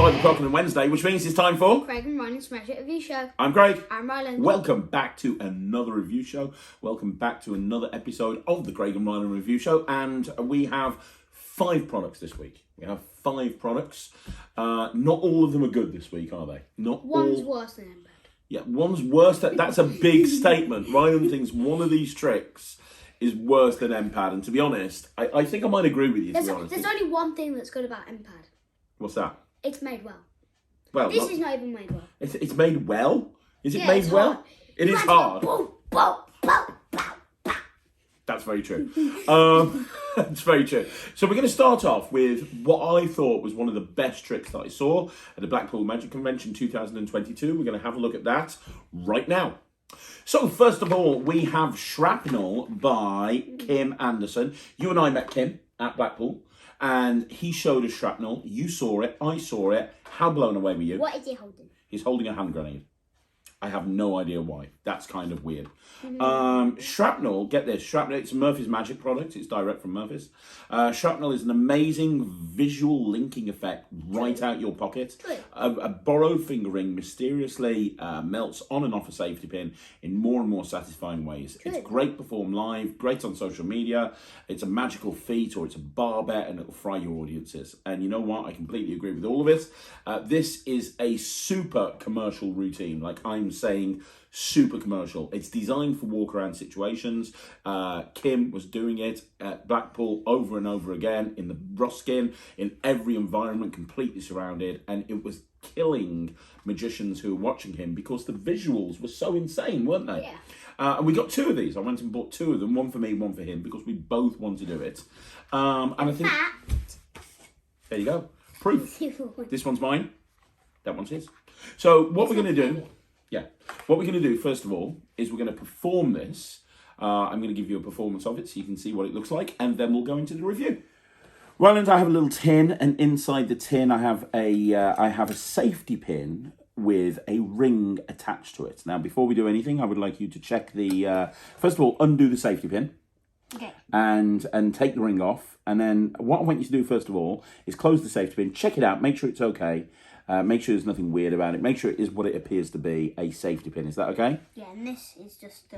5 o'clock on a Wednesday, which means it's time for Craig and Ryland Smash It Review Show. I'm Craig. I'm Ryland. Welcome back to another review show. Welcome back to another episode of the Craig and Ryland Review Show. And we have 5 products this week. We have 5 products. Not all of them are good this week, are they? One's worse than Embed. Yeah, one's worse. That's a big statement. Ryland thinks one of these tricks is worse than MPAD. And to be honest, I think I might agree with you, to be honest. There's only one thing that's good about MPAD. What's that? It's made well. Well, this is not even made well. It's made well? Is it Yeah, made it's well? hard. It You is have to go hard. boom, boom, boom, boom, boom. That's very true. It's very true. So we're going to start off with what I thought was one of the best tricks that I saw at the Blackpool Magic Convention 2022. We're going to have a look at that right now. So first of all, we have Shrapnel by Kim Andersen. You and I met Kim at Blackpool, and he showed us Shrapnel. You saw it. I saw it. How blown away were you? What is he holding? He's holding a hand grenade. I have no idea why. That's kind of weird. Shrapnel, get this. Shrapnel, it's Murphy's Magic product. It's direct from Murphy's. Shrapnel is an amazing visual linking effect right out your pocket. A borrowed finger ring mysteriously melts on and off a safety pin in more and more satisfying ways. It's great performed live, great on social media. It's a magical feat, or it's a bar bet, and it'll fry your audiences. And you know what? I completely agree with all of it. This is a super commercial routine. Like I'm saying, super commercial. It's designed for walk around situations. Kim was doing it at Blackpool over and over again in the Ruskin, in every environment, completely surrounded, and it was killing magicians who were watching him because the visuals were so insane, weren't they? Yeah. And we got 2 of these. I went and bought 2 of them, one for me, one for him, because we both want to do it. And I think there you go, proof. This one's mine. That one's his. So what we're going to do. Yeah. What we're going to do, first of all, is we're going to perform this. I'm going to give you a performance of it so you can see what it looks like, and then we'll go into the review. Ryland, I have a little tin, and inside the tin I have a safety pin with a ring attached to it. Now, before we do anything, I would like you to check the... first of all, undo the safety pin. Okay. And take the ring off. And then what I want you to do, first of all, is close the safety pin, check it out, make sure it's okay. Make sure there's nothing weird about it. Make sure it is what it appears to be, a safety pin. Is that okay? Yeah, and this is just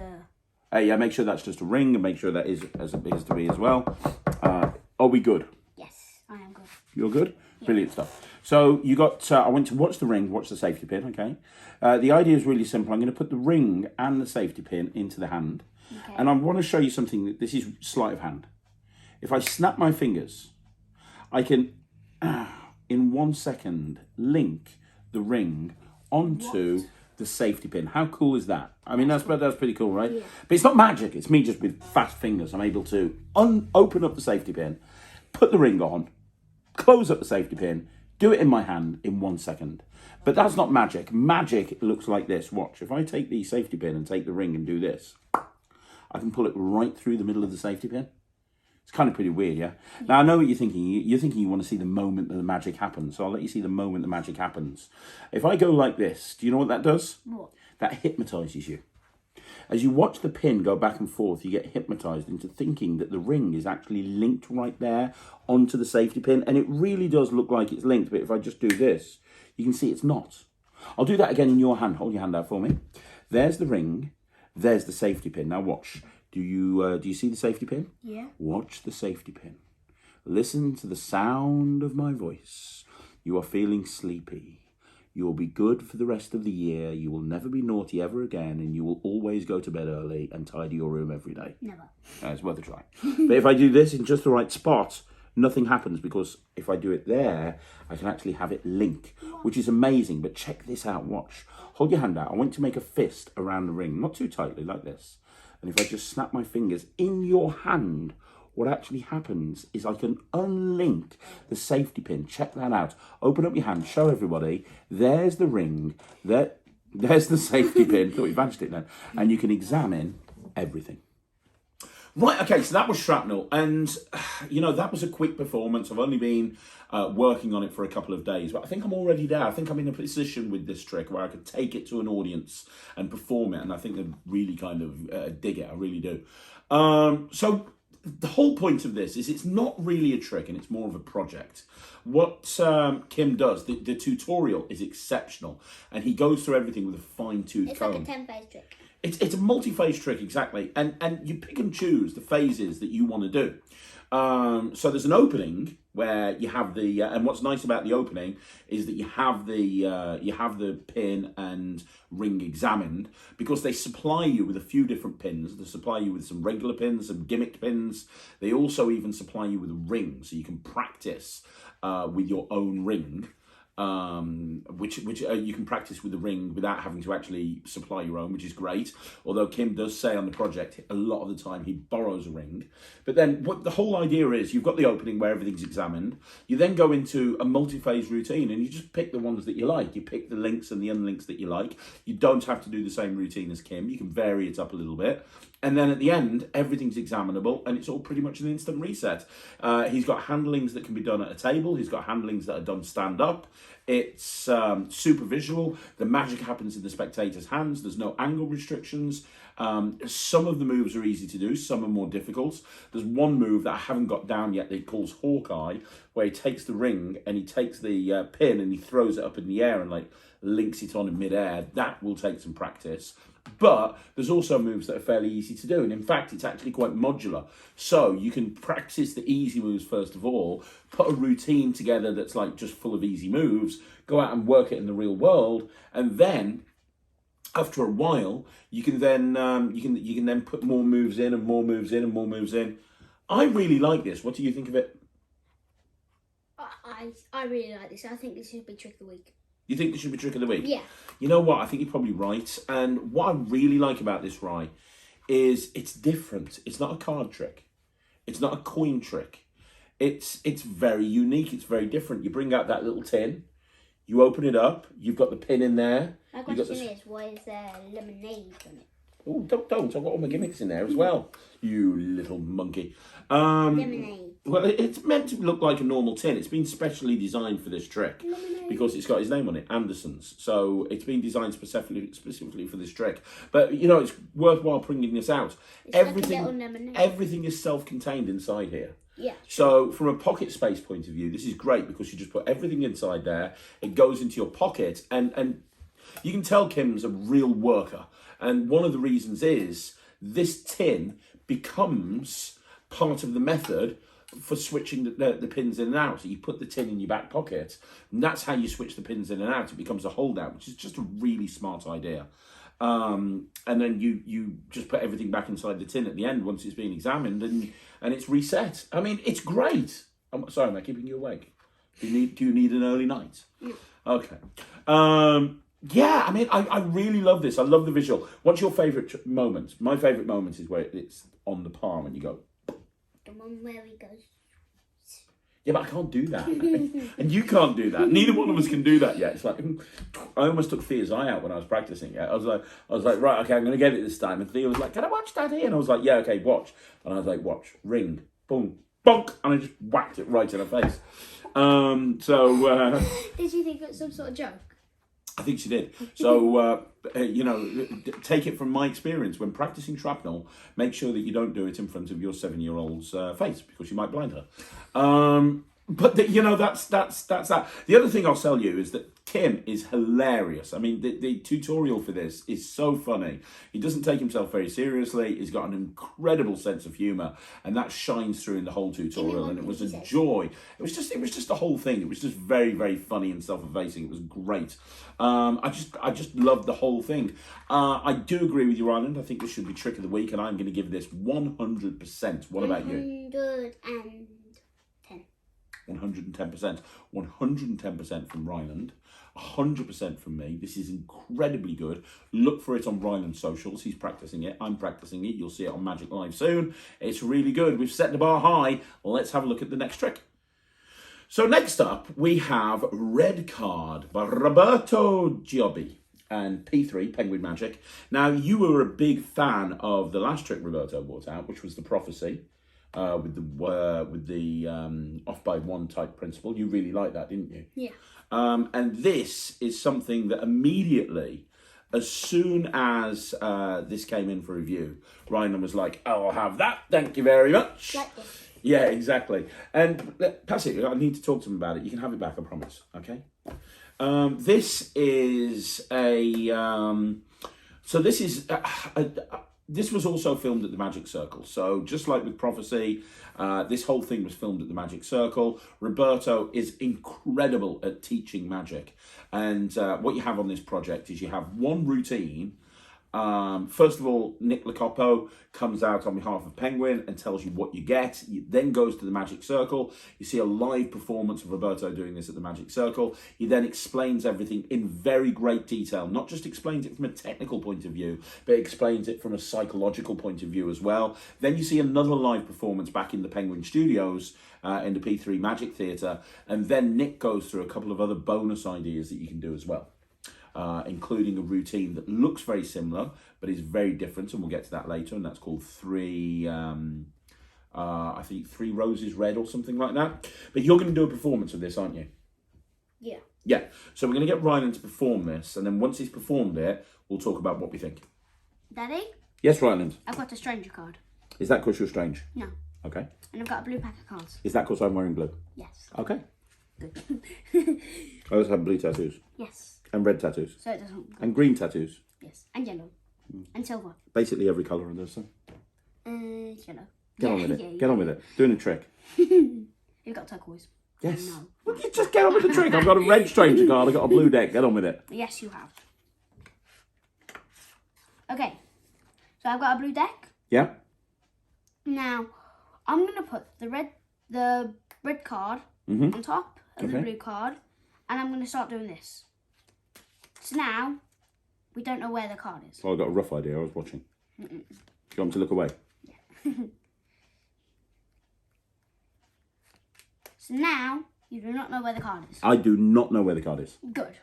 yeah, make sure that's just a ring, and make sure that is as it appears to be as well. Are we good? Yes, I am good. You're good? Yeah. Brilliant stuff. So you got, I went to watch the ring, watch the safety pin, okay? The idea is really simple. I'm going to put the ring and the safety pin into the hand. Okay. And I want to show you something. This is sleight of hand. If I snap my fingers, I can... in 1 second, link the ring onto the safety pin. How cool is that? I mean, that's pretty cool, right? Yeah. But it's not magic. It's me just with fast fingers. I'm able to open up the safety pin, put the ring on, close up the safety pin, do it in my hand in 1 second. But that's not magic. Magic looks like this. Watch. If I take the safety pin and take the ring and do this, I can pull it right through the middle of the safety pin. It's kind of pretty weird, yeah? Now, I know what you're thinking. You're thinking you want to see the moment that the magic happens. So I'll let you see the moment the magic happens. If I go like this, do you know what that does? What? That hypnotizes you. As you watch the pin go back and forth, you get hypnotized into thinking that the ring is actually linked right there onto the safety pin. And it really does look like it's linked. But if I just do this, you can see it's not. I'll do that again in your hand. Hold your hand out for me. There's the ring. There's the safety pin. Now watch. Do you see the safety pin? Yeah. Watch the safety pin. Listen to the sound of my voice. You are feeling sleepy. You will be good for the rest of the year. You will never be naughty ever again, and you will always go to bed early and tidy your room every day. Never. It's worth a try. But if I do this in just the right spot, nothing happens, because if I do it there, I can actually have it link, which is amazing. But check this out. Watch. Hold your hand out. I want you to make a fist around the ring, not too tightly, like this. And if I just snap my fingers in your hand, what actually happens is I can unlink the safety pin. Check that out. Open up your hand, show everybody. There's the ring. There's the safety pin. Thought we vanished it then. And you can examine everything. Right, okay, so that was Shrapnel, and, that was a quick performance. I've only been working on it for a couple of days, but I think I'm already there. I think I'm in a position with this trick where I could take it to an audience and perform it, and I think they'd really kind of dig it. I really do. So the whole point of this is it's not really a trick and it's more of a project. What Kim does, the tutorial is exceptional, and he goes through everything with a fine-tooth comb. It's like a 10-phase trick. It's a multi-phase trick, exactly, and you pick and choose the phases that you want to do. So there's an opening where you have the and what's nice about the opening is that you have the pin and ring examined, because they supply you with a few different pins. They supply you with some regular pins, some gimmick pins. They also even supply you with a ring, so you can practice with your own ring. Which you can practice with the ring without having to actually supply your own, which is great. Although Kim does say on the project a lot of the time he borrows a ring. But then what the whole idea is, you've got the opening where everything's examined. You then go into a multi-phase routine and you just pick the ones that you like. You pick the links and the unlinks that you like. You don't have to do the same routine as Kim. You can vary it up a little bit. And then at the end, everything's examinable and it's all pretty much an instant reset. He's got handlings that can be done at a table. He's got handlings that are done stand up. It's super visual. The magic happens in the spectator's hands. There's no angle restrictions. Some of the moves are easy to do. Some are more difficult. There's one move that I haven't got down yet that he calls Hawkeye, where he takes the ring and he takes the pin and he throws it up in the air and like links it on in midair. That will take some practice. But there's also moves that are fairly easy to do. And in fact, it's actually quite modular. So you can practice the easy moves first of all, put a routine together that's like just full of easy moves, go out and work it in the real world. And then after a while, you can then you can then put more moves in and more moves in and more moves in. I really like this. What do you think of it? I really like this. I think this should be Trick of the Week. You think this should be Trick of the Week? Yeah. You know what? I think you're probably right. And what I really like about this, Rye, is it's different. It's not a card trick. It's not a coin trick. It's very unique. It's very different. You bring out that little tin. You open it up. You've got the pin in there. My question is, why is there lemonade on it? Oh, don't. I've got all my gimmicks in there as well. You little monkey. Lemonade. Well, it's meant to look like a normal tin. It's been specially designed for this trick because it's got his name on it, Andersen's. So it's been designed specifically for this trick. But, you know, it's worthwhile bringing this out. It's like a little lemonade. Everything is self-contained inside here. Yeah. So from a pocket space point of view, this is great because you just put everything inside there. It goes into your pocket and you can tell Kim's a real worker. And one of the reasons is this tin becomes part of the method for switching the pins in and out. So you put the tin in your back pocket, and that's how you switch the pins in and out. It becomes a holdout, which is just a really smart idea. And then you just put everything back inside the tin at the end once it's been examined, and it's reset. I mean, it's great. Sorry, am I keeping you awake? Do you need an early night? No. Okay. Yeah, I mean, I really love this. I love the visual. What's your favourite moment? My favourite moment is where it's on the palm and you go... The one where he goes... Yeah, but I can't do that. And you can't do that. Neither one of us can do that yet. It's like, I almost took Thea's eye out when I was practicing it. I was like, right, okay, I'm going to get it this time. And Thea was like, can I watch Daddy? And I was like, yeah, okay, watch. And I was like, watch, ring, boom, bonk. And I just whacked it right in her face. Did you think it was some sort of joke? I think she did. So, you know, take it from my experience. When practicing shrapnel, make sure that you don't do it in front of your 7-year-old's face because you might blind her. But, you know, that's that. The other thing I'll tell you is that Kim is hilarious. I mean, the tutorial for this is so funny. He doesn't take himself very seriously. He's got an incredible sense of humour, and that shines through in the whole tutorial. And it was a joy. It was just the whole thing. It was just very, very funny and self-effacing. It was great. I just loved the whole thing. I do agree with you, Ryland. I think this should be Trick of the Week, and I'm going to give this 100%. What about you? 110%. 110% from Ryland. 100% from me. This is incredibly good. Look for it on Ryland's socials. He's practicing it. I'm practicing it. You'll see it on Magic Live soon. It's really good. We've set the bar high. Let's have a look at the next trick. So next up, we have Red Card by Roberto Giobbi and P3, Penguin Magic. Now, you were a big fan of the last trick Roberto brought out, which was the Prophecy. With the off by one type principle. You really liked that, didn't you? Yeah. And this is something that immediately as soon as this came in for review, Ryland was like, "Oh, I'll have that. Thank you very much." Like this. Yeah, exactly. And pass it. I need to talk to him about it. You can have it back, I promise. Okay. This is a. So this is. This was also filmed at the Magic Circle. So just like with Prophecy, this whole thing was filmed at the Magic Circle. Roberto is incredible at teaching magic. And what you have on this project is you have one routine. First of all, Nick Locopo comes out on behalf of Penguin and tells you what you get. He then goes to the Magic Circle. You see a live performance of Roberto doing this at the Magic Circle. He then explains everything in very great detail. Not just explains it from a technical point of view, but explains it from a psychological point of view as well. Then you see another live performance back in the Penguin Studios in the P3 Magic Theatre. And then Nick goes through a couple of other bonus ideas that you can do as well. Including a routine that looks very similar, but is very different, and we'll get to that later, and that's called I think Three Roses Red or something like that. But you're going to do a performance of this, aren't you? Yeah. Yeah. So we're going to get Ryland to perform this, and then once he's performed it, we'll talk about what we think. Daddy? Yes, Ryland? I've got a stranger card. Is that because you're strange? No. Okay. And I've got a blue pack of cards. Is that because I'm wearing blue? Yes. Okay. Good. I also have blue tattoos. Yes. And red tattoos. So it doesn't go. And green tattoos. Yes. And yellow. And silver. Basically every colour on this. So. Yellow. Get on with it. Get on with it. Doing a trick. You've got turquoise. Yes. No. Well, you just get on with the trick. I've got a red stranger card. I've got a blue deck. Get on with it. Yes, you have. Okay. So I've got a blue deck. Yeah. Now, I'm going to put the red card on top of the blue card. And I'm going to start doing this. So now, we don't know where the card is. Well, I got a rough idea. I was watching. Do you want me to look away? Yeah. So now, you do not know where the card is. I do not know where the card is. Good.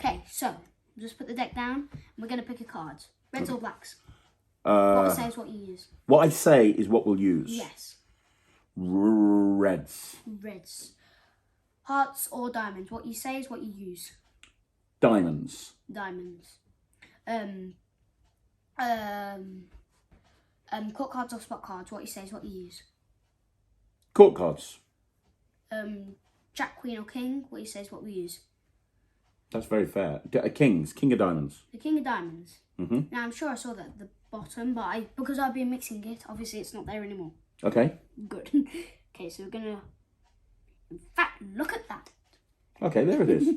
Okay, so, just put the deck down, and we're going to pick a card. Reds or blacks? What we say is what you use. What I say is what we'll use. Yes. Reds. Reds. Hearts or diamonds? What you say is what you use. Diamonds. Diamonds. Court cards or spot cards? What you say is what you use. Court cards. Jack, Queen or King? What you say is what we use. That's very fair. Kings. King of diamonds. The King of diamonds. Now I'm sure I saw that at the bottom, but because I've been mixing it, obviously it's not there anymore. Okay. Good. Okay, so we're gonna. In fact, look at that. Okay, there it is.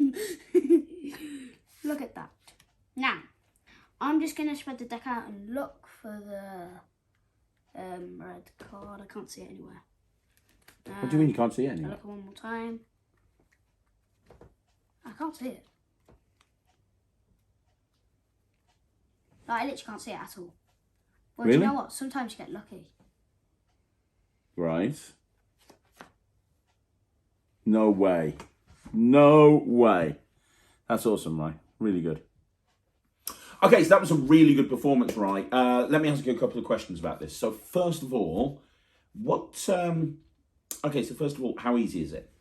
Look at that. Now, I'm just going to spread the deck out and look for the red card. I can't see it anywhere. What do you mean you can't see it I'll anywhere? look one more time. I can't see it. Like, I literally can't see it at all. Well, Really? do you know what? Sometimes you get lucky. Right. No way. No way. That's awesome, Rye. Really good. Okay, so that was a really good performance, Rye. Let me ask you a couple of questions about this. So first of all, how easy is it?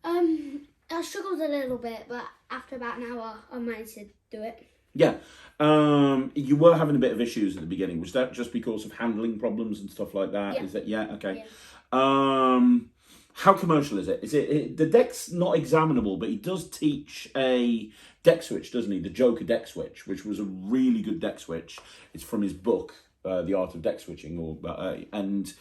I struggled a little bit, but after about an hour, I managed to do it. Yeah. You were having a bit of issues at the beginning. Was that just because of handling problems and stuff like that? Yeah. Is that, yeah? Okay. Yeah. How commercial is it? Is it the deck's not examinable, but he does teach a deck switch, doesn't he? The Joker deck switch, which was a really good deck switch. It's from his book, The Art of Deck Switching, and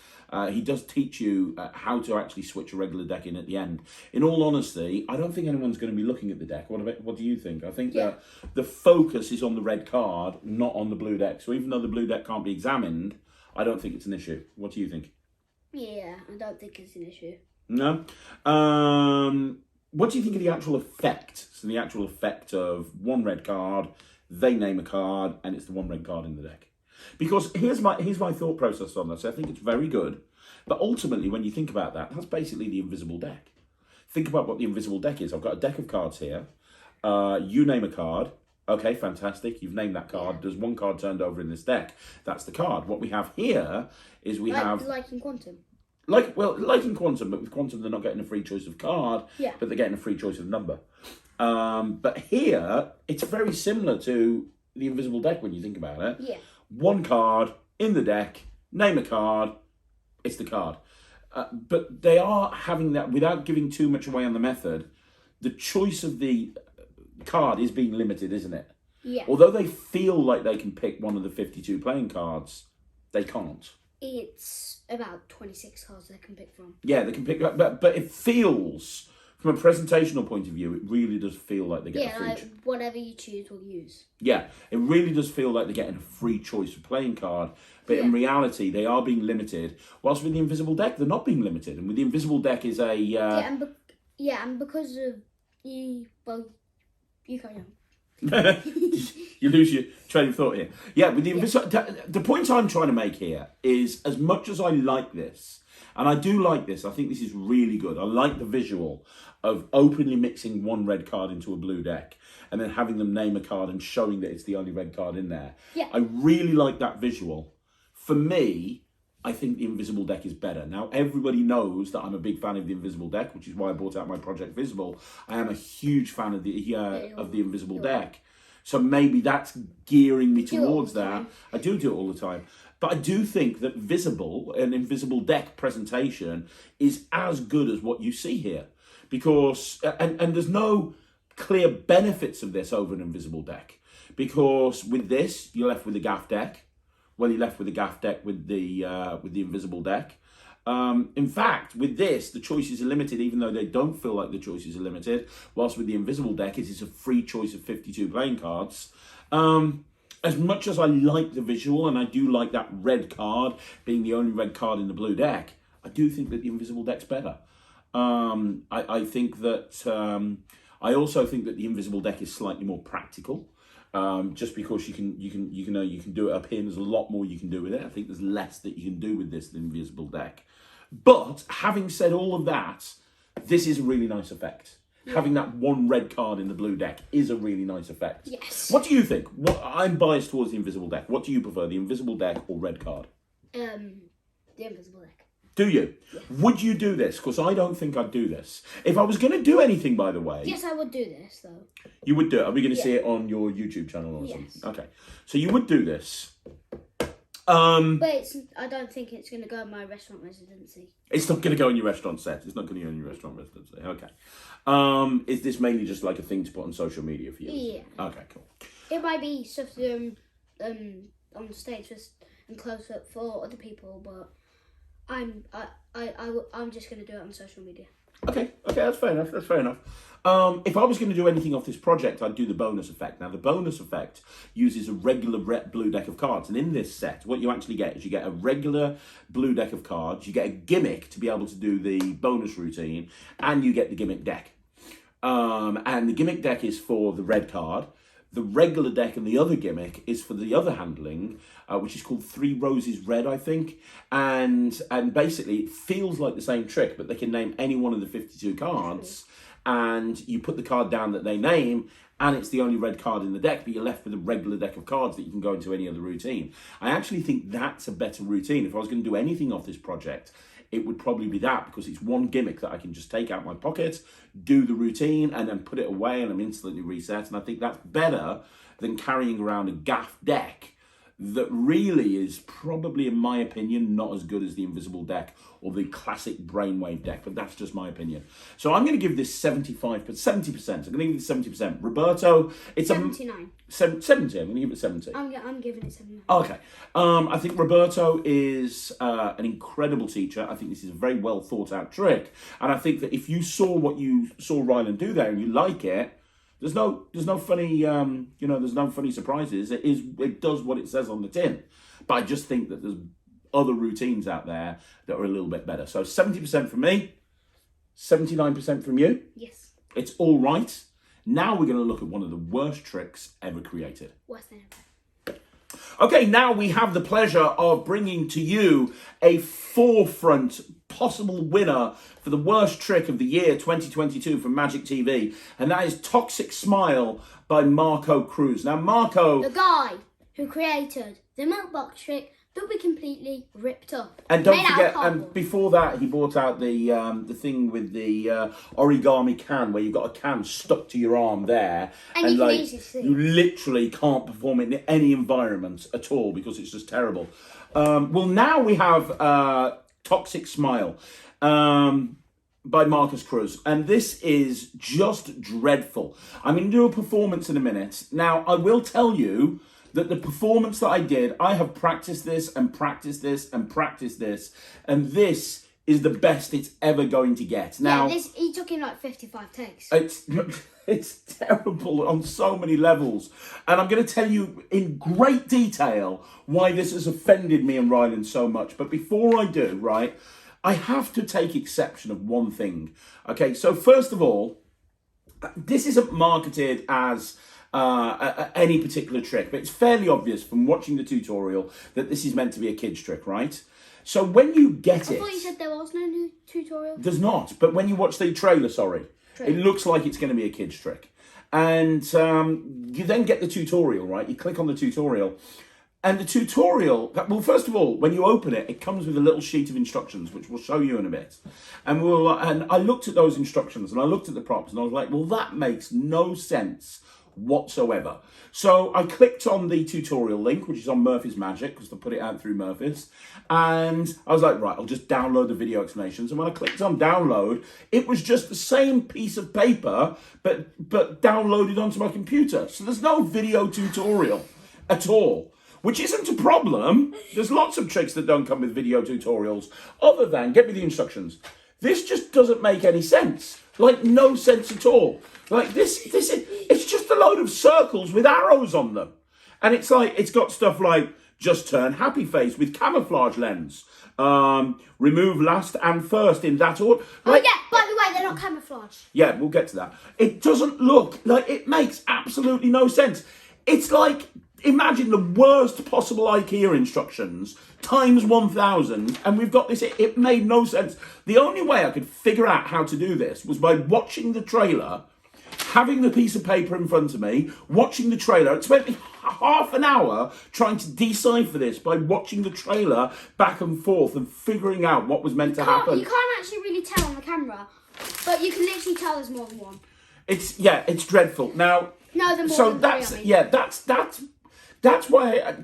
he does teach you how to actually switch a regular deck in at the end. In all honesty, I don't think anyone's going to be looking at the deck. What do you think? I think that the focus is on the red card, not on the blue deck. So even though the blue deck can't be examined, I don't think it's an issue. What do you think? Yeah, I don't think it's an issue. No. What do you think of the actual effect? So the actual effect of one red card, they name a card, and it's the one red card in the deck. Because here's my thought process on this. I think it's very good, but ultimately, when you think about that, that's basically the invisible deck. Think about what the invisible deck is. I've got a deck of cards here. You name a card. Okay, fantastic. You've named that card. There's one card turned over in this deck. That's the card. What we have here is like in Quantum. Like in Quantum, but with Quantum they're not getting a free choice of card, but they're getting a free choice of number. But here, it's very similar to the invisible deck when you think about it. Yeah. One card in the deck, name a card, it's the card. But they are having that, without giving too much away on the method, the choice of the card is being limited, isn't it? Yeah. Although they feel like they can pick one of the 52 playing cards, they can't. It's about 26 cards they can pick from. Yeah, they can pick, but it feels, from a presentational point of view, it really does feel like they get a free like whatever you choose, we'll use. Yeah, it really does feel like they're getting a free choice of playing card, but in reality, they are being limited. Whilst with the invisible deck, they're not being limited, and with the invisible deck is a and because of you, well, you carry on. You lose your train of thought here. Yeah, with the the point I'm trying to make here is, as much as I like this, and I do like this, I think this is really good. I like the visual of openly mixing one red card into a blue deck and then having them name a card and showing that it's the only red card in there. Yeah. I really like that visual. For me, I think the invisible deck is better. Now, everybody knows that I'm a big fan of the invisible deck, which is why I brought out my Project Visible. I am a huge fan of the invisible deck. So maybe that's gearing me towards that. I do it all the time. But I do think that an invisible deck presentation is as good as what you see here. Because, and there's no clear benefits of this over an invisible deck. Because with this, you're left with a gaff deck. Well, you're left with a gaff deck with the invisible deck. In fact, with this, the choices are limited, even though they don't feel like the choices are limited. Whilst with the invisible deck, it is a free choice of 52 playing cards. As much as I like the visual, and I do like that red card being the only red card in the blue deck, I do think that the invisible deck's better. I think that I also think that the invisible deck is slightly more practical. Just because you can do it up here, and there's a lot more you can do with it. I think there's less that you can do with this than invisible deck. But having said all of that, this is a really nice effect. Yeah. Having that one red card in the blue deck is a really nice effect. Yes. What do you think? I'm biased towards the invisible deck. What do you prefer, the invisible deck or red card? The invisible deck. Do you? Yes. Would you do this? Because I don't think I'd do this. If I was going to do anything, by the way... Yes, I would do this, though. You would do it? Are we going to see it on your YouTube channel or something? Okay. So you would do this. But I don't think it's going to go in my restaurant residency. It's not going to go in your restaurant set. It's not going to go in your restaurant residency. Okay. Is this mainly just like a thing to put on social media for you? Yeah. Okay, cool. It might be stuff on the stage just and close up for other people, but I'm just going to do it on social media. Okay, that's fair enough. If I was going to do anything off this project, I'd do the bonus effect. Now, the bonus effect uses a regular blue deck of cards. And in this set, what you actually get is you get a regular blue deck of cards, you get a gimmick to be able to do the bonus routine, and you get the gimmick deck. And the gimmick deck is for the red card. The regular deck and the other gimmick is for the other handling, which is called 3 Roses Red, I think. And basically, it feels like the same trick, but they can name any one of the 52 cards. And you put the card down that they name, and it's the only red card in the deck, but you're left with a regular deck of cards that you can go into any other routine. I actually think that's a better routine. If I was going to do anything off this project, it would probably be that, because it's one gimmick that I can just take out my pocket, do the routine, and then put it away, and I'm instantly reset. And I think that's better than carrying around a gaff deck that really is probably, in my opinion, not as good as the invisible deck or the classic brainwave deck, but that's just my opinion. So I'm going to give this 70%. I'm going to give it 70%. Roberto, it's 79. 70. I'm going to give it 70. I'm giving it 79. Okay. I think Roberto is an incredible teacher. I think this is a very well thought out trick. And I think that if you saw what you saw Ryland do there and you like it, there's no funny, there's no funny surprises. It does what it says on the tin. But I just think that there's other routines out there that are a little bit better. So 70% from me, 79% from you. Yes. It's all right. Now we're going to look at one of the worst tricks ever created. What's that? Okay, now we have the pleasure of bringing to you a forefront possible winner for the worst trick of the year 2022 from Magic TV, and that is Toxic Smile by Cruz. Now, Marco... The guy who created the milk box trick they'll be completely ripped up. And don't forget, and before that, he brought out the thing with the origami can, where you've got a can stuck to your arm there, and you can easily see. You literally can't perform it in any environment at all because it's just terrible. Well, now we have Toxic Smile by Marcus Cruz, and this is just dreadful. I'm going to do a performance in a minute. Now, I will tell you that the performance that I did, I have practiced this and practiced this and practiced this, and this is the best it's ever going to get. Now, he took in like 55 takes. It's terrible on so many levels, and I'm going to tell you in great detail why this has offended me and Ryland so much. But before I do, right, I have to take exception of one thing. Okay, so first of all, this isn't marketed as any particular trick, but it's fairly obvious from watching the tutorial that this is meant to be a kid's trick, right? So when you get it... I thought you said there was no new tutorial. There's not, but when you watch the trailer, it looks like it's going to be a kid's trick. And you then get the tutorial, right? You click on the tutorial, and the tutorial... Well, first of all, when you open it, it comes with a little sheet of instructions, which we'll show you in a bit. And I looked at those instructions, and I looked at the props, and I was like, well, that makes no sense whatsoever. So I clicked on the tutorial link, which is on Murphy's Magic, because they put it out through Murphy's, and I was like, right, I'll just download the video explanations. And when I clicked on download, it was just the same piece of paper, but downloaded onto my computer. So there's no video tutorial at all, which isn't a problem. There's lots of tricks that don't come with video tutorials, other than, get me the instructions. This just doesn't make any sense. Like, no sense at all. Like, it's just a load of circles with arrows on them. And it's like, it's got stuff like, just turn happy face with camouflage lens. Remove last and first in that order. Like, oh, yeah, by the way, they're not camouflage. Yeah, we'll get to that. It doesn't look like, it makes absolutely no sense. It's like, imagine the worst possible IKEA instructions times 1,000, and we've got this. It made no sense. The only way I could figure out how to do this was by watching the trailer, having the piece of paper in front of me, watching the trailer. It spent me half an hour trying to decipher this by watching the trailer back and forth and figuring out what was meant to happen. You can't actually really tell on the camera, but you can literally tell there's more than one. It's dreadful. Now, no, the more so than that's three, that's why.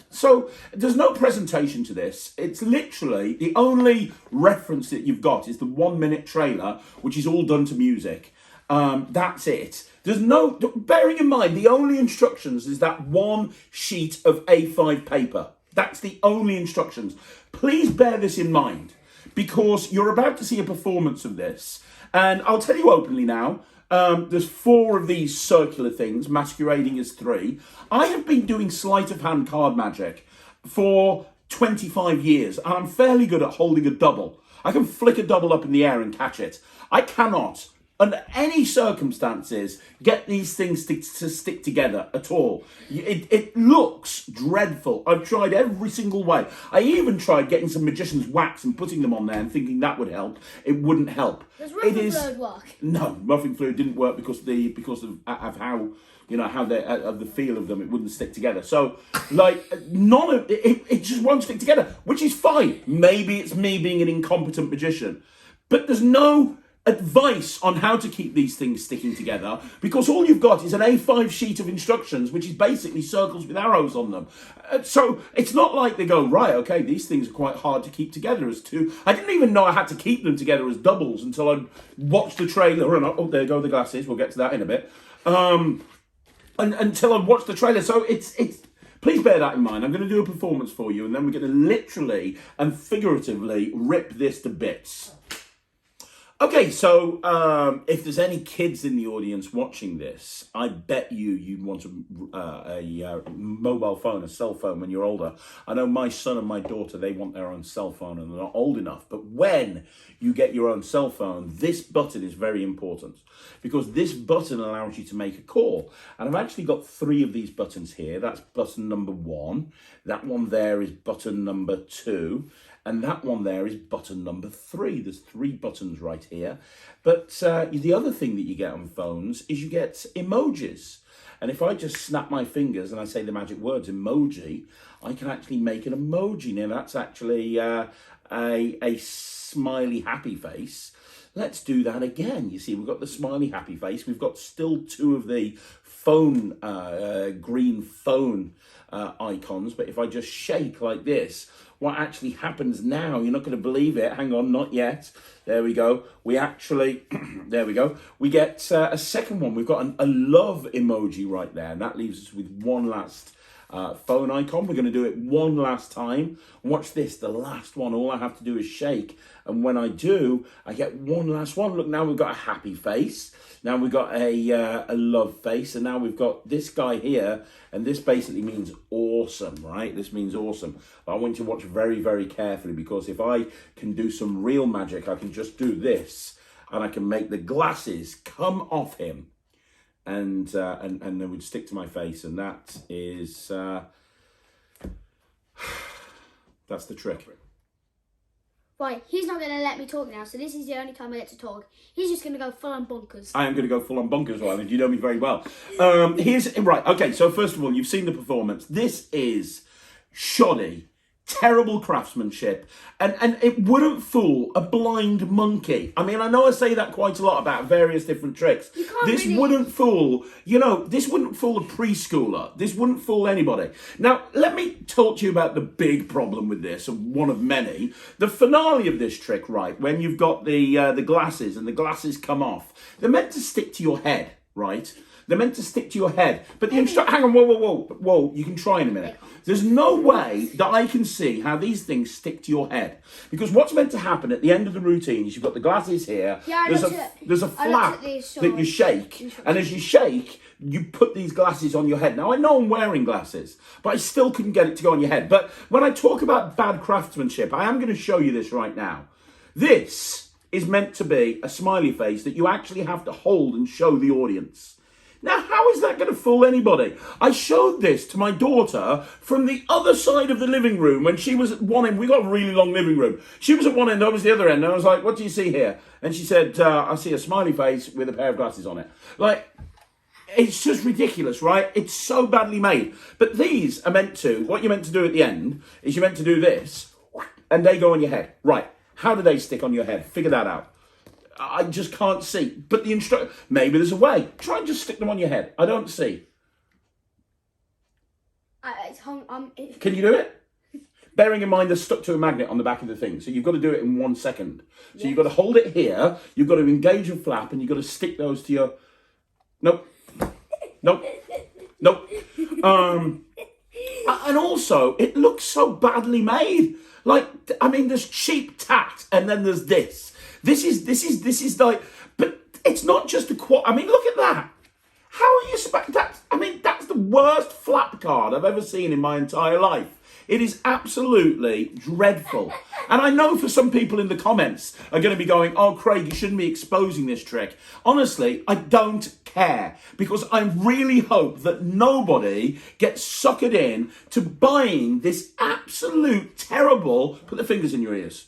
So there's no presentation to this. It's literally the only reference that you've got is the 1 minute trailer, which is all done to music. That's it. There's no, bearing in mind, the only instructions is that one sheet of A5 paper. That's the only instructions. Please bear this in mind, because you're about to see a performance of this. And I'll tell you openly now, there's 4 of these circular things masquerading as 3. I have been doing sleight of hand card magic for 25 years, and I'm fairly good at holding a double. I can flick a double up in the air and catch it. I cannot, under any circumstances, get these things to stick together at all. It looks dreadful. I've tried every single way. I even tried getting some magician's wax and putting them on there and thinking that would help. It wouldn't help. Does ruffing fluid work? No, ruffing fluid didn't work because of how, you know, how of the feel of them. It wouldn't stick together. So, like, none of it just won't stick together, which is fine. Maybe it's me being an incompetent magician, but there's no advice on how to keep these things sticking together, because all you've got is an A5 sheet of instructions, which is basically circles with arrows on them. So it's not like they go, right, okay, these things are quite hard to keep together as two. I didn't even know I had to keep them together as doubles until I watched the trailer, and oh, there go the glasses. We'll get to that in a bit. And until I watched the trailer. So it's please bear that in mind. I'm going to do a performance for you, and then we're going to literally and figuratively rip this to bits. Okay, so if there's any kids in the audience watching this, I bet you'd want a mobile phone, a cell phone when you're older. I know my son and my daughter, they want their own cell phone and they're not old enough. But when you get your own cell phone, this button is very important, because this button allows you to make a call. And I've actually got 3 of these buttons here. That's button number 1. That one there is button number 2. And that one there is button number 3. There's 3 buttons right here. But the other thing that you get on phones is you get emojis. And if I just snap my fingers and I say the magic words emoji, I can actually make an emoji. Now that's actually a smiley happy face. Let's do that again. You see, we've got the smiley happy face. We've got still 2 of the phone, green phone icons. But if I just shake like this, what actually happens now, you're not going to believe it. Hang on, not yet. There we go. We actually, there we go. We get a second one. We've got a love emoji right there. And that leaves us with one last phone icon. We're going to do it one last time. Watch this, the last one. All I have to do is shake. And when I do, I get one last one. Look, now we've got a happy face. Now we've got a love face. And now we've got this guy here. And this basically means awesome, right? This means awesome. But I want you to watch very, very carefully, because if I can do some real magic, I can just do this. And I can make the glasses come off him. And they would stick to my face, and that is that's the trick. Right, he's not going to let me talk now, so this is the only time I get to talk. He's just going to go full on bonkers. I am going to go full on bonkers, Ryland. You know me very well. Right. Okay. So first of all, you've seen the performance. This is shoddy. Terrible craftsmanship, and it wouldn't fool a blind monkey. I mean, I know I say that quite a lot about various different tricks. This wouldn't fool, this wouldn't fool a preschooler. This wouldn't fool anybody. Now, let me talk to you about the big problem with this, one of many. The finale of this trick, right, when you've got the glasses and the glasses come off, they're meant to stick to your head, right? They're meant to stick to your head. But the hang on, whoa, you can try in a minute. There's no way that I can see how these things stick to your head. Because what's meant to happen at the end of the routine is you've got the glasses here. Yeah, there's a flap that you shake. And as you shake, you put these glasses on your head. Now, I know I'm wearing glasses, but I still couldn't get it to go on your head. But when I talk about bad craftsmanship, I am going to show you this right now. This is meant to be a smiley face that you actually have to hold and show the audience. Now, how is that going to fool anybody? I showed this to my daughter from the other side of the living room when she was at one end. We got a really long living room. She was at one end, I was the other end. And I was like, what do you see here? And she said, I see a smiley face with a pair of glasses on it. Like, it's just ridiculous, right? It's so badly made. But these are meant to, what you're meant to do at the end is you're meant to do this, and they go on your head. Right. How do they stick on your head? Figure that out. I just can't see. But the instructor, maybe there's a way. Try and just stick them on your head. I don't see. Can you do it? Bearing in mind they're stuck to a magnet on the back of the thing. So you've got to do it in 1 second. So yes. You've got to hold it here. You've got to engage a flap and you've got to stick those to your... Nope. And also, it looks so badly made. Like, I mean, there's cheap tat and then there's this. This is like, but it's not just a I mean, look at that. How are you that's the worst flap card I've ever seen in my entire life. It is absolutely dreadful. And I know for some people in the comments are going to be going, oh, Craig, you shouldn't be exposing this trick. Honestly, I don't care, because I really hope that nobody gets suckered in to buying this absolute terrible, put the fingers in your ears,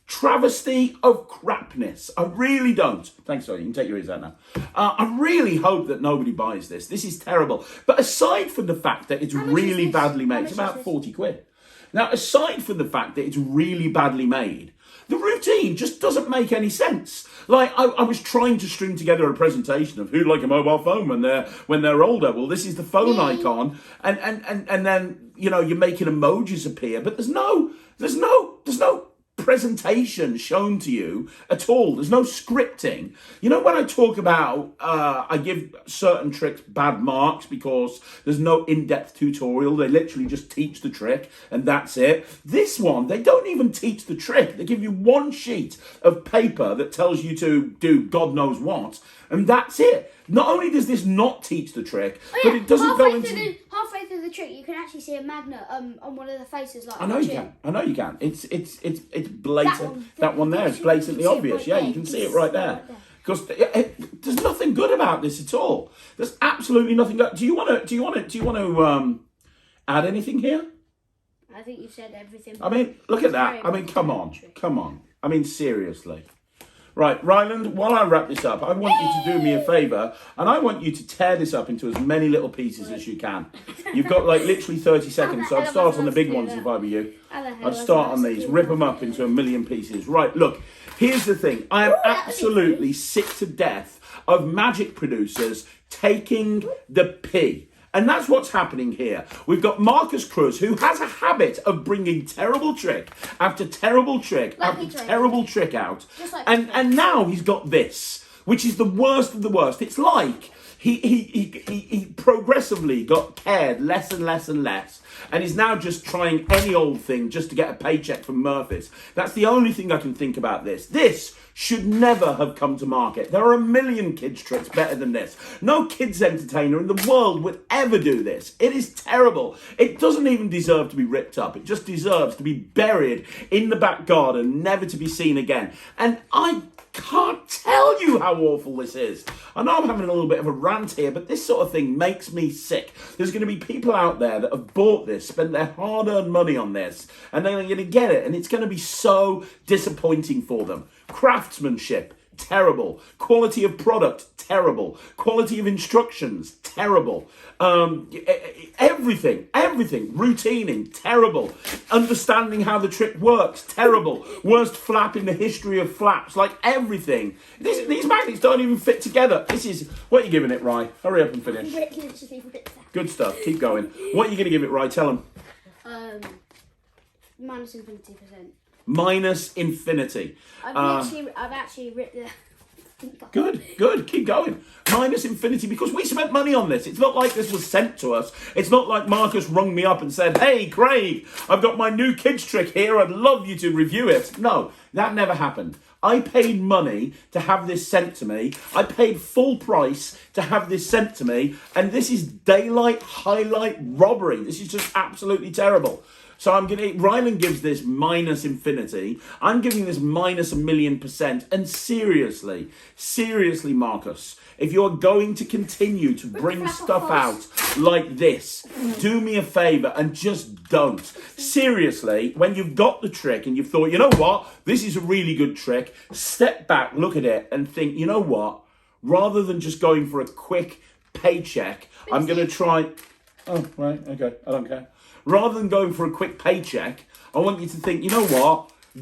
travesty of crapness. I really don't. Thanks, sorry, you can take your ears out now. I really hope that nobody buys this. This is terrible. But aside from the fact that it's really badly made, it's about 40 quid. Now, aside from the fact that it's really badly made, the routine just doesn't make any sense. Like, I was trying to string together a presentation of who'd like a mobile phone when they're older. Well, this is the phone icon, and then, you're making emojis appear, but there's no presentation shown to you at all. There's no scripting. When I talk about I give certain tricks bad marks because there's no in-depth tutorial. They literally just teach the trick and that's it. This one, they don't even teach the trick. They give you one sheet of paper that tells you to do God knows what, and that's it. Not only does this not teach the trick, but it doesn't go into... Halfway through the trick, you can actually see a magnet on one of the faces. Like I know you can. It's blatant. That one there is blatantly obvious. Yeah, you can see it right there. Because there's nothing good about this at all. There's absolutely nothing good. Do you want to add anything here? I think you've said everything. I mean, look at that. I mean, come on. I mean, seriously. Right, Ryland, while I wrap this up, I want you to do me a favour, and I want you to tear this up into as many little pieces as you can. You've got like literally 30 seconds, so I'd start on the big ones if I were you. I'd start on these, rip them up into a million pieces. Right, look, here's the thing. I am absolutely sick to death of magic producers taking the pee. And that's what's happening here. We've got Marcus Cruz, who has a habit of bringing terrible trick after terrible trick after terrible trick out. And now he's got this, which is the worst of the worst. It's like he progressively got cared less and less and less, and is now just trying any old thing just to get a paycheck from Murphy's. That's the only thing I can think about this. This should never have come to market. There are a million kids' tricks better than this. No kids' entertainer in the world would ever do this. It is terrible. It doesn't even deserve to be ripped up. It just deserves to be buried in the back garden, never to be seen again. And I can't tell you how awful this is. I know I'm having a little bit of a rant here, but this sort of thing makes me sick. There's going to be people out there that have bought this, spent their hard-earned money on this, and they're going to get it, and it's going to be so disappointing for them. Craftsmanship, terrible. Quality of product, terrible. Quality of instructions, terrible. Everything. Routinning, terrible. Understanding how the trick works, terrible. Worst flap in the history of flaps, like everything. These magnets don't even fit together. This is, what are you giving it, Rye? Hurry up and finish. Good stuff, keep going. What are you going to give it, Rye? Tell them. Minus infinity%. Minus infinity. I've actually written the... Good, keep going. Minus infinity, because we spent money on this. It's not like this was sent to us. It's not like Marcus rung me up and said, hey, Craig, I've got my new kids trick here. I'd love you to review it. No, that never happened. I paid money to have this sent to me. I paid full price to have this sent to me. And this is daylight highlight robbery. This is just absolutely terrible. So Ryland gives this minus infinity. I'm giving this minus 1,000,000%. And seriously, Marcus, if you're going to continue to bring stuff out like this, do me a favour and just don't. Seriously, when you've got the trick and you've thought, you know what, this is a really good trick, step back, look at it and think, you know what, rather than just going for a quick paycheck, I'm going to try... Oh, right, okay, I don't care. Rather than going for a quick paycheck, I want you to think, you know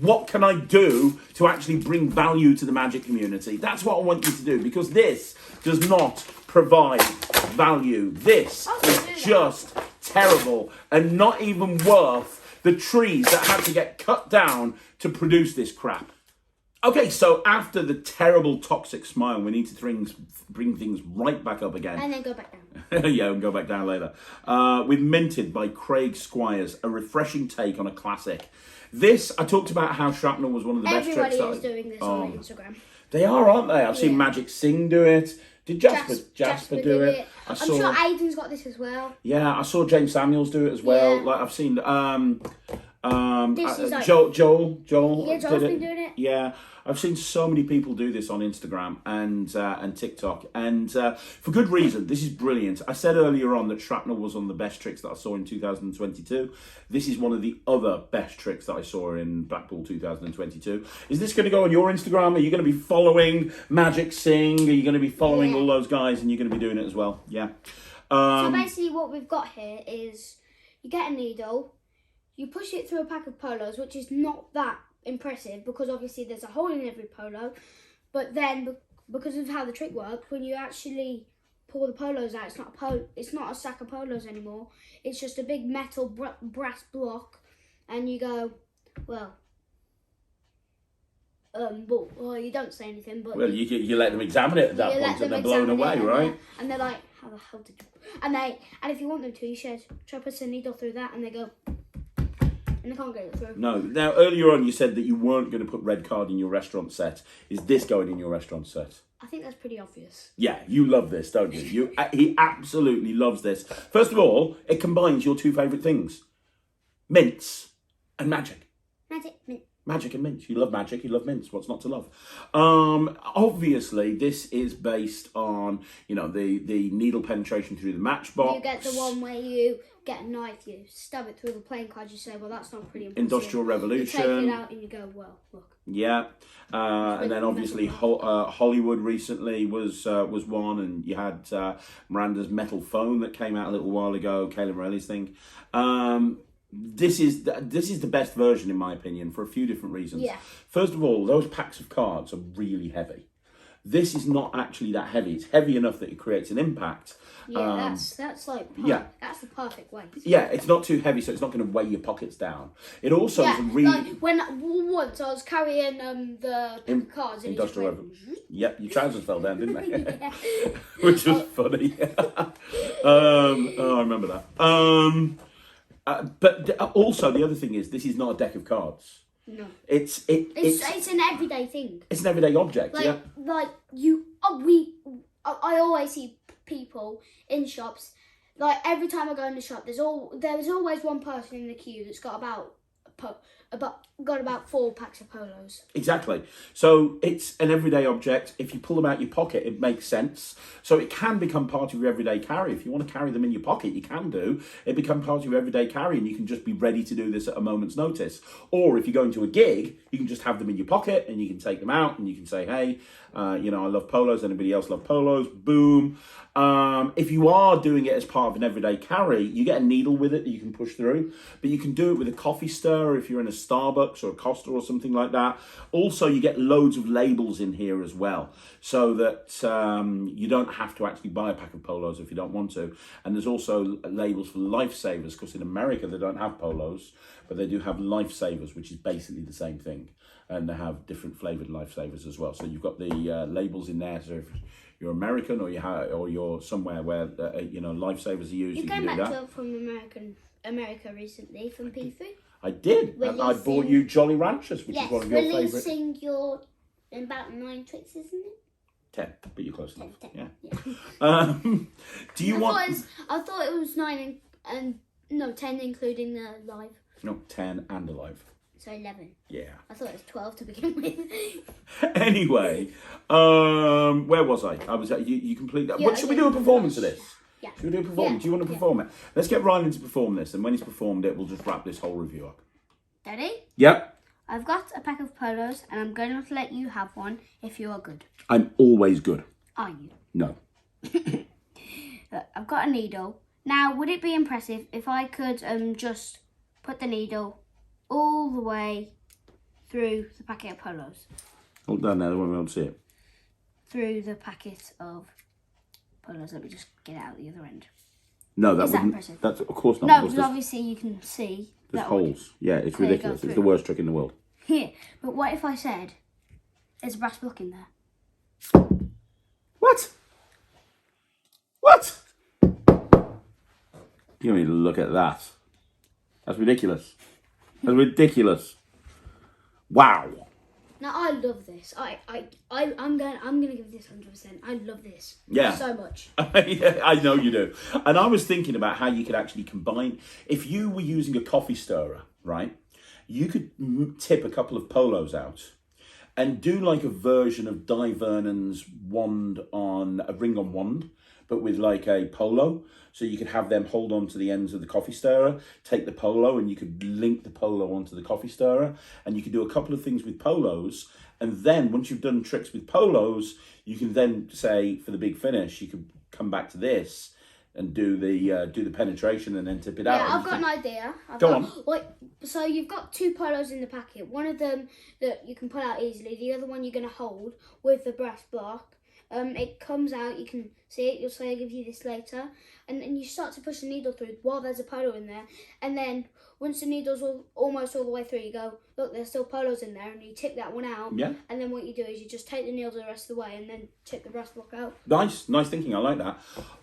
what can I do to actually bring value to the magic community? That's what I want you to do, because this does not provide value. This is just terrible and not even worth the trees that had to get cut down to produce this crap. Okay, so after the terrible toxic smile, we need to bring things right back up again. And then go back down. Yeah, we'll go back down later. With Minted by Craig Squires, a refreshing take on a classic. This, I talked about how Shrapnel was one of the best tricks. Everybody is doing this on Instagram. They are, aren't they? I've seen Magic Sing do it. Did Jasper do it? I'm sure Aiden's got this as well. Yeah, I saw James Samuels do it as well. Yeah. Like I've seen Like, Joel. Yeah, Joel's been doing it. Yeah, I've seen so many people do this on Instagram and TikTok, and for good reason. This is brilliant. I said earlier on that Shrapnel was one of the best tricks that I saw in 2022. This is one of the other best tricks that I saw in Blackpool 2022. Is this going to go on your Instagram? Are you going to be following Magic Sing? Are you going to be following all those guys, and you're going to be doing it as well? Yeah. So basically what we've got here is you get a needle, you push it through a pack of polos, which is not that impressive because obviously there's a hole in every polo, but then because of how the trick works, when you actually pull the polos out, it's not a sack of polos anymore. It's just a big metal brass block, and you go, well, you don't say anything, but you let them examine it at that point, and they're blown away, right? And they're like, how the hell did you? And if you want them to, you should try to put a needle through that, and they go. And they can't get it through. No. Now, earlier on, you said that you weren't going to put red card in your restaurant set. Is this going in your restaurant set? I think that's pretty obvious. Yeah, you love this, don't you? He absolutely loves this. First of all, it combines your two favourite things. Mints and magic. Magic and mints. You love magic, you love mints. What's not to love? Obviously, this is based on, the needle penetration through the matchbox. You get the one where you get a knife, you stab it through the playing card, you say, well, that's not pretty impressive. Industrial Revolution. You take it out and you go, well, look. Yeah, and then obviously Hollywood recently was one, and you had Miranda's Metal Phone that came out a little while ago, Kayla Morelli's thing. This is the best version in my opinion for a few different reasons. Yeah. First of all, those packs of cards are really heavy. This is not actually that heavy. It's heavy enough that it creates an impact. Yeah, that's like that's the perfect weight. Yeah, it's not too heavy, so it's not going to weigh your pockets down. It also is really like when once I was carrying the pack of cards and Industrial Revolution. Yep, your trousers fell down, didn't they? Which was funny. I remember that. But also the other thing is, this is not a deck of cards. No. It's an everyday thing. It's an everyday object. Like, yeah. Like I always see people in shops. Like every time I go in the shop, there's always one person in the queue that's got about 4 packs of polos. Exactly. So it's an everyday object. If you pull them out your pocket, it makes sense. So it can become part of your everyday carry. If you want to carry them in your pocket, you can do. It becomes part of your everyday carry, and you can just be ready to do this at a moment's notice. Or if you're going to a gig, you can just have them in your pocket, and you can take them out, and you can say, hey, I love polos. Anybody else love polos? Boom. If you are doing it as part of an everyday carry, you get a needle with it that you can push through, but you can do it with a coffee stirrer if you're in a Starbucks or a Costa or something like that. Also, you get loads of labels in here as well, so that you don't have to actually buy a pack of polos if you don't want to. And there's also labels for lifesavers, because in America they don't have polos, but they do have lifesavers, which is basically the same thing. And they have different flavoured lifesavers as well. So you've got the labels in there, so if you're American or you're somewhere where lifesavers are used. You came back from America recently from P3. I did, and I bought you Jolly Ranchers, which is one of your favourite. Releasing your about 9 tricks, isn't it? 10, but you're close enough. 10. Yeah. Do you want? I thought it was 9 and 10, including the live. No, 10 and alive. So 11. Yeah. I thought it was 12 to begin with. Anyway, where was I? I was at you complete that. What should we do a performance of this? Yeah. Should we do a performance? Yeah. Do you want to perform it? Let's get Ryland to perform this, and when he's performed it, we'll just wrap this whole review up. Ready? Yep. I've got a pack of polos, and I'm going to let you have one if you are good. I'm always good. Are you? No. Look, I've got a needle. Now, would it be impressive if I could just put the needle all the way through the packet of polos? Hold down there, I won't be able to see it. Through the packet of polos. Let me just get it out the other end. No, Is that impressive? That's of course not. No, because obviously you can see. There's holes. Yeah, it's ridiculous. It's the worst trick in the world. Here, but what if I said there's a brass block in there? What? What? You need to look at that. That's ridiculous. That's ridiculous. Wow. Now I love this. I'm gonna give this 100%. I love this. Yeah. So much. Yeah, I know you do. And I was thinking about how you could actually combine. If you were using a coffee stirrer, right? You could tip a couple of polos out and do like a version of Di Vernon's wand on a ring on wand, but with like a polo. So you could have them hold on to the ends of the coffee stirrer, take the polo, and you could link the polo onto the coffee stirrer. And you could do a couple of things with polos. And then once you've done tricks with polos, you can then say, for the big finish, you could come back to this and do the penetration and then tip it out. Yeah, I've got an idea. Go on. So you've got 2 polos in the packet. One of them that you can pull out easily. The other one you're going to hold with the brass block. It comes out, you can see it, you'll say I'll give you this later, and you start to push the needle through while there's a polo in there, and then once the needle's almost all the way through, you go, look, there's still polos in there, and you tip that one out, yeah. And then what you do is you just take the needle the rest of the way and then tip the brass block out. Nice thinking, I like that.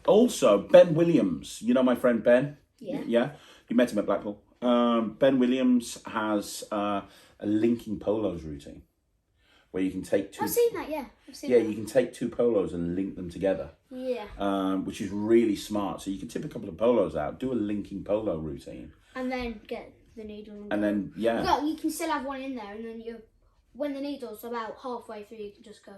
Also, Ben Williams, you know my friend Ben? Yeah. Yeah, you met him at Blackpool. Ben Williams has a linking polos routine, where you can take 2... I've seen that, yeah. You can take 2 polos and link them together. Yeah. Which is really smart. So you can tip a couple of polos out, do a linking polo routine. And then get the needle. And then, yeah. Well, you can still have one in there, and then when the needle's about halfway through, you can just go,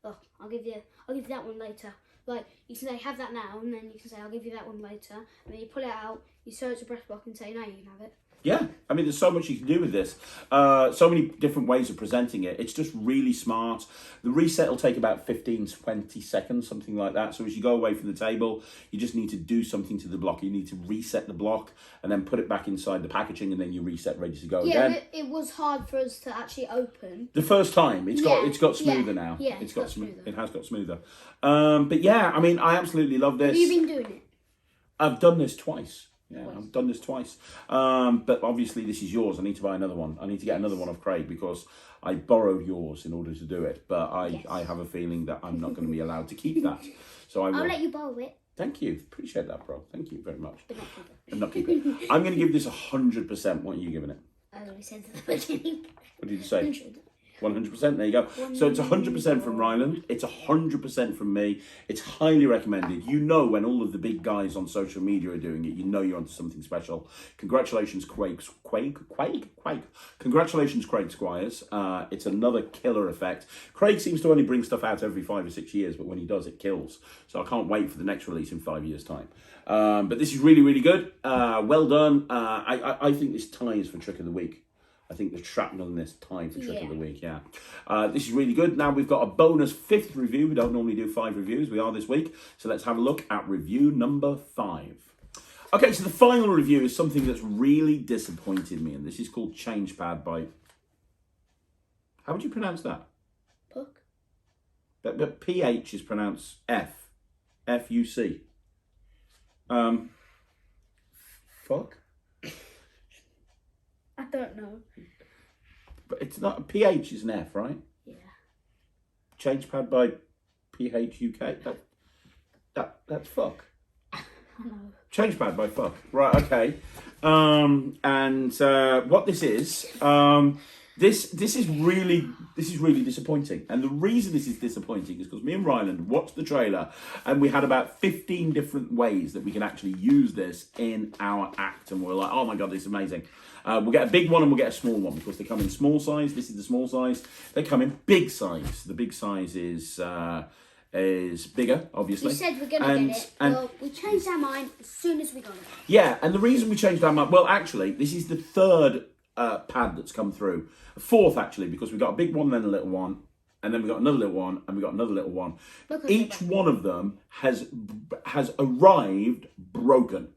oh, I'll give you that one later. like, you can say, have that now, and then you can say, I'll give you that one later. And then you pull it out, you search the breast block and say, no, you can have it. Yeah, I mean, there's so much you can do with this. So many different ways of presenting it. It's just really smart. The reset will take about 15, 20 seconds, something like that. So as you go away from the table, you just need to do something to the block. You need to reset the block and then put it back inside the packaging, and then you reset, ready to go again. Yeah, it was hard for us to actually open. The first time, it's got smoother now. Yeah, it's got smoother. It has got smoother. But yeah, I mean, I absolutely love this. Have you been doing it? I've done this twice. Yeah, I've done this twice. But obviously this is yours. I need to buy another one. I need to get another one of Craig because I borrowed yours in order to do it. But I have a feeling that I'm not going to be allowed to keep that. So I'll let you borrow it. Thank you. Appreciate that, bro. Thank you very much. I'm not keeping it. I'm going to give this 100%. What are you giving it? I already said at the beginning. What did you say? 100%. There you go. So it's 100% from Ryland. It's 100% from me. It's highly recommended. You know, when all of the big guys on social media are doing it, you know you're onto something special. Congratulations, Craig. Congratulations, Craig Squires. It's another killer effect. Craig seems to only bring stuff out every 5 or 6 years, but when he does, it kills. So I can't wait for the next release in 5 years' time. But this is really, really good. Well done. I think this ties for Trick of the Week. I think the Shrapnel in this time for Trick of the Week, yeah. This is really good. Now we've got a bonus 5th review. We don't normally do 5 reviews. We are this week. So let's have a look at review number 5. Okay, so the final review is something that's really disappointed me. And this is called Changepad by... How would you pronounce that? Puck. But PH is pronounced F. F-U-C. Fuck? I don't know. But it's not, PH is an F, right? Yeah. Changepad by PH-UK. That's fuck. I know. Changepad by fuck. Right, okay. What this is, this is really disappointing. And the reason this is disappointing is because me and Ryland watched the trailer and we had about 15 different ways that we can actually use this in our act. And we're like, oh my God, this is amazing. We'll get a big one and we'll get a small one because they come in small size. This is the small size. They come in big size. The big size is bigger, obviously. We said we're going to get it. Well, we changed our mind as soon as we got it. Yeah, and the reason we changed our mind... Well, actually, this is the 3rd pad that's come through. 4th, actually, because we got a big one, then a little one, and then we got another little one, and we got another little one. Each one of them has arrived broken.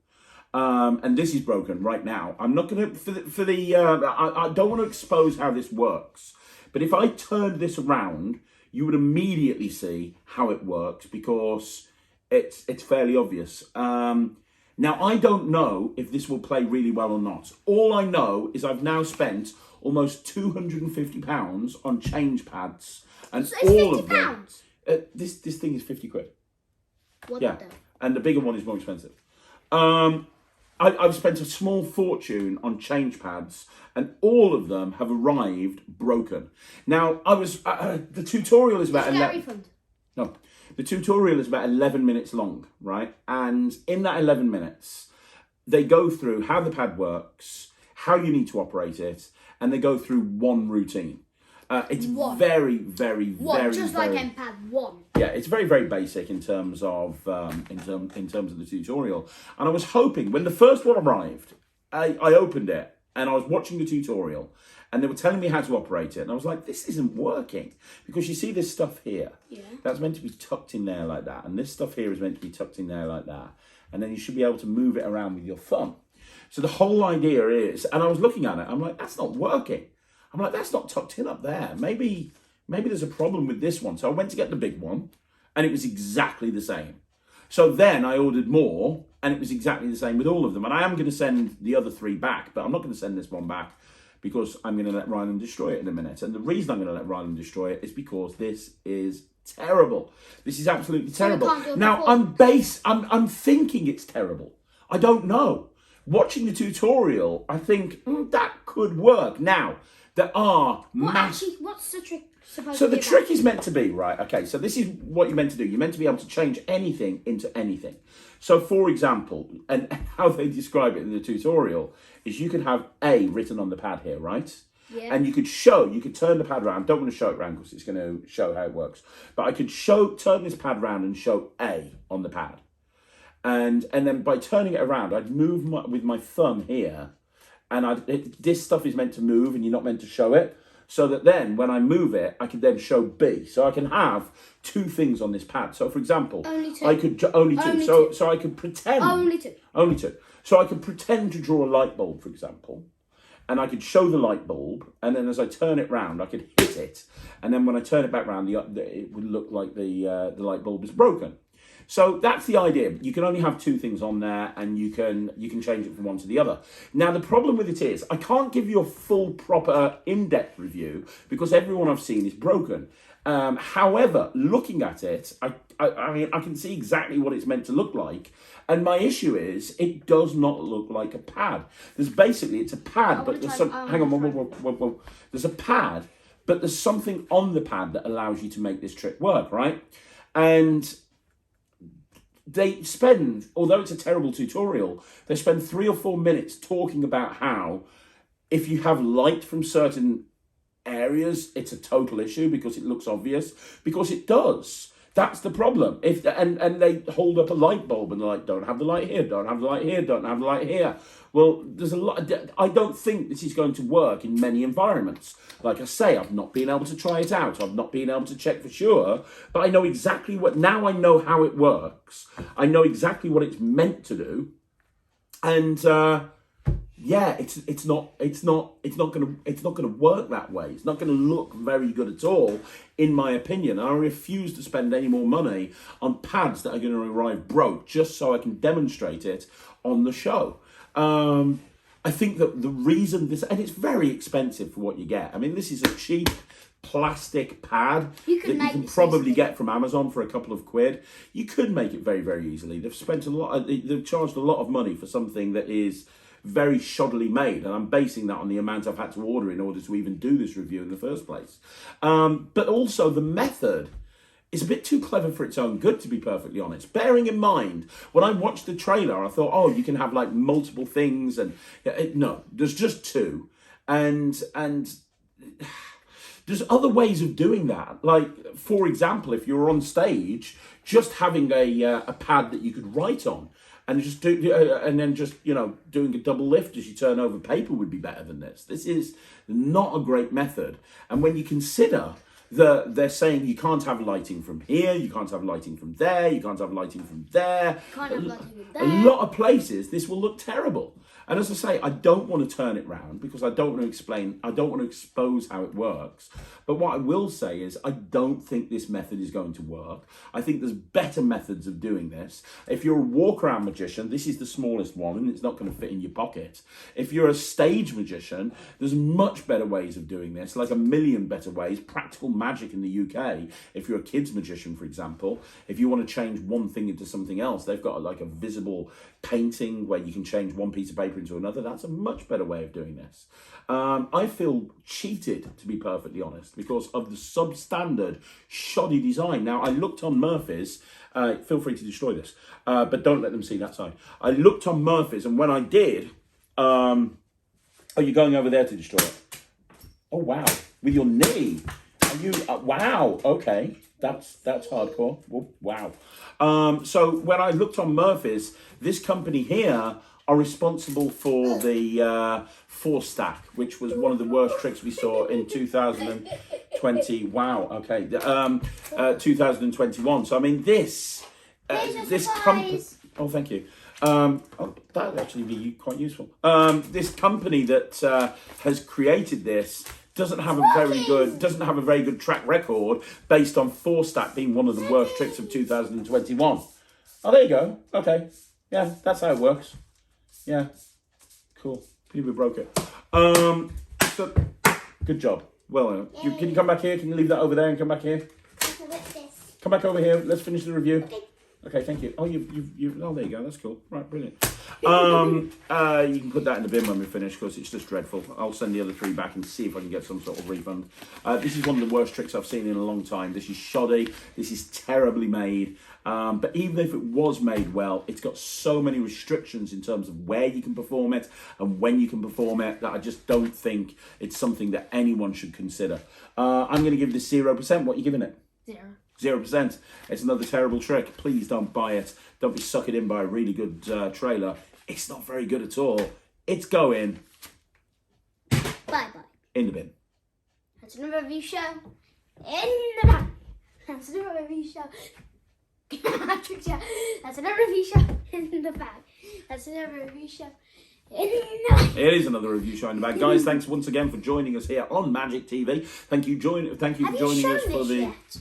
And this is broken right now. I'm not going to, I don't want to expose how this works. But if I turned this around, you would immediately see how it works because it's fairly obvious. Now, I don't know if this will play really well or not. All I know is I've now spent almost £250 on change pads. And so it's all £50? Of them. This thing is 50 quid. What yeah, and the bigger one is more expensive. I've spent a small fortune on change pads, and all of them have arrived broken. Now, the tutorial is about... No, the tutorial is about 11 minutes long, right? And in that 11 minutes, they go through how the pad works, how you need to operate it, and they go through one routine. It's very, very, just like MPad 1. Yeah, it's very, very basic in terms of in terms of the tutorial. And I was hoping when the first one arrived, I opened it and I was watching the tutorial, and they were telling me how to operate it, and I was like, this isn't working because you see this stuff here. Yeah. That's meant to be tucked in there like that, and this stuff here is meant to be tucked in there like that, and then you should be able to move it around with your thumb. So the whole idea is, and I was looking at it, I'm like, that's not working. I'm like, that's not tucked in up there. Maybe there's a problem with this one. So I went to get the big one, and it was exactly the same. So then I ordered more, and it was exactly the same with all of them. And I am going to send the other 3 back, but I'm not going to send this one back because I'm going to let Ryland destroy it in a minute. And the reason I'm going to let Ryland destroy it is because this is terrible. This is absolutely terrible. Now, I'm thinking it's terrible. I don't know. Watching the tutorial, I think that could work. Now, there are... what's the trick supposed to be? So the trick is meant to be, right, okay, so this is what you're meant to do. You're meant to be able to change anything into anything. So, for example, and how they describe it in the tutorial is you can have A written on the pad here, right? Yeah. And you could turn the pad around. Don't want to show it around because it's going to show how it works. But I could turn this pad around and show A on the pad. And then by turning it around, I'd move with my thumb here. And this stuff is meant to move and you're not meant to show it. So that then when I move it, I can then show B. So I can have two things on this pad. So for example, only two. I could only two. Only So two. so I could pretend Only two. Only two. So I could pretend to draw a light bulb, for example. And I could show the light bulb, and then as I turn it round, I could hit it, and then when I turn it back round, it would look like the light bulb is broken. So that's the idea. You can only have two things on there, and you can change it from one to the other. Now the problem with it is I can't give you a full, proper, in-depth review because everyone I've seen is broken. However, looking at it, I mean, I can see exactly what it's meant to look like. And my issue is, it does not look like a pad. It's a pad, but there's some, hang on, whoa. There's a pad, but there's something on the pad that allows you to make this trick work, right? And they spend, although it's a terrible tutorial, they spend 3 or 4 minutes talking about how if you have light from certain areas, it's a total issue because it looks obvious, because it does. That's the problem. And they hold up a light bulb and they're like, don't have the light here, don't have the light here, don't have the light here. Well, there's a lot. I don't think this is going to work in many environments. Like I say, I've not been able to try it out. I've not been able to check for sure, but I know exactly now I know how it works. I know exactly what it's meant to do. And, yeah, it's not gonna work that way. It's not gonna look very good at all, in my opinion. I refuse to spend any more money on pads that are going to arrive broke just so I can demonstrate it on the show. I think that the reason and it's very expensive for what you get. I mean, this is a cheap plastic pad that you can probably get from Amazon for a couple of quid. You could make it very, very easily. They've charged a lot of money for something that is very shoddily made, and I'm basing that on the amount I've had to order in order to even do this review in the first place. But also the method is a bit too clever for its own good, to be perfectly honest. Bearing in mind, when I watched the trailer, I thought, oh, you can have like multiple things, and no, there's just two, and there's other ways of doing that. Like, for example, if you're on stage, just having a pad that you could write on. And just doing a double lift as you turn over paper would be better than this. This is not a great method. And when you consider that they're saying you can't have lighting from here, you can't have lighting from there, you can't have lighting from there. A lot of places this will look terrible. And as I say, I don't want to turn it round because I don't want to expose how it works. But what I will say is I don't think this method is going to work. I think there's better methods of doing this. If you're a walk-around magician, this is the smallest one and it's not going to fit in your pocket. If you're a stage magician, there's much better ways of doing this, like a million better ways. Practical Magic in the UK, if you're a kids magician, for example, if you want to change one thing into something else, they've got like a visible painting where you can change one piece of paper into another. That's a much better way of doing this. I feel cheated, to be perfectly honest, because of the substandard shoddy design. Now, I looked on Murphy's, feel free to destroy this, but don't let them see that side. I looked on Murphy's, and when I did, oh, you're going over there to destroy it. Oh, wow, with your knee. Are you, wow, okay, that's hardcore. Wow. So when I looked on Murphy's, this company here are responsible for the 4-stack, which was one of the worst tricks we saw in 2020. Wow, okay, 2021. So I mean, this company. Oh, thank you. Oh, that would actually be quite useful. This company that has created this doesn't have a very good track record based on 4-stack being one of the worst tricks of 2021. Oh, there you go. Okay, yeah, that's how it works. Yeah, cool. People broke it. So good job. Well, can you come back here? Can you leave that over there and come back here? Come back over here. Let's finish the review. Okay. Okay, thank you. Oh, oh, there you go. That's cool. Right, brilliant. You can put that in the bin when we finish because it's just dreadful. I'll send the other 3 back and see if I can get some sort of refund. This is one of the worst tricks I've seen in a long time. This is shoddy. This is terribly made. But even if it was made well, it's got so many restrictions in terms of where you can perform it and when you can perform it that I just don't think it's something that anyone should consider. I'm going to give this 0%. What are you giving it? 0%. It's another terrible trick. Please don't buy it. Don't be sucked in by a really good trailer. It's not very good at all. It's going... Bye-bye. In the bin. That's another review show. In the bag. That's another review show. That's another review show. In the bag. That's another review show. In the bag. It is another review show in the bag. Guys, thanks once again for joining us here on Magic TV. Thank you for joining us for the... Yet?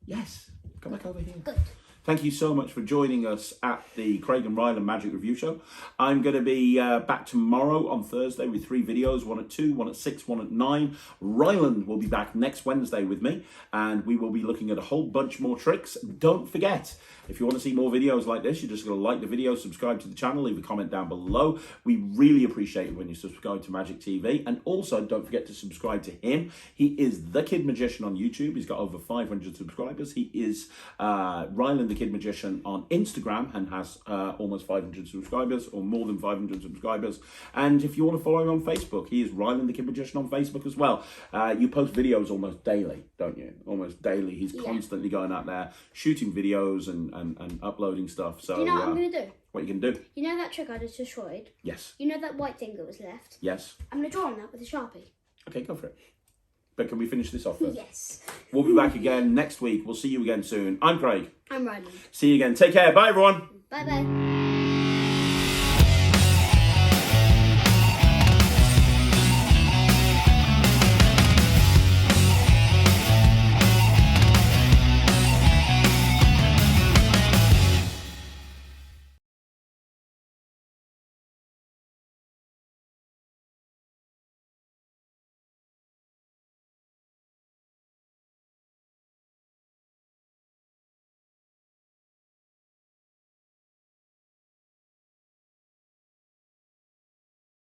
Yes. Come back over here. Good. Thank you so much for joining us at the Craig and Ryland Magic Review Show. I'm going to be back tomorrow on Thursday with 3 videos, 1 at 2, 1 at 6, 1 at 9. Ryland will be back next Wednesday with me, and we will be looking at a whole bunch more tricks. Don't forget, if you want to see more videos like this, you're just going to like the video, subscribe to the channel, leave a comment down below. We really appreciate it when you subscribe to Magic TV. And also, don't forget to subscribe to him. He is The Kid Magician on YouTube. He's got over 500 subscribers. He is Ryland the Kid Magician on Instagram and has almost 500 subscribers, or more than 500 subscribers. And if you want to follow him on Facebook, he is Ryland the Kid Magician on Facebook as well. You post videos almost daily, don't you? Almost daily. He's constantly going out there shooting videos and uploading stuff. So do you know what I'm going to do? What you can do? You know that trick I just destroyed? Yes. You know that white thing that was left? Yes. I'm going to draw on that with a Sharpie. Okay, go for it. But can we finish this off first? Yes. We'll be back again next week. We'll see you again soon. I'm Craig. I'm Ryland. See you again. Take care. Bye, everyone. Bye-bye.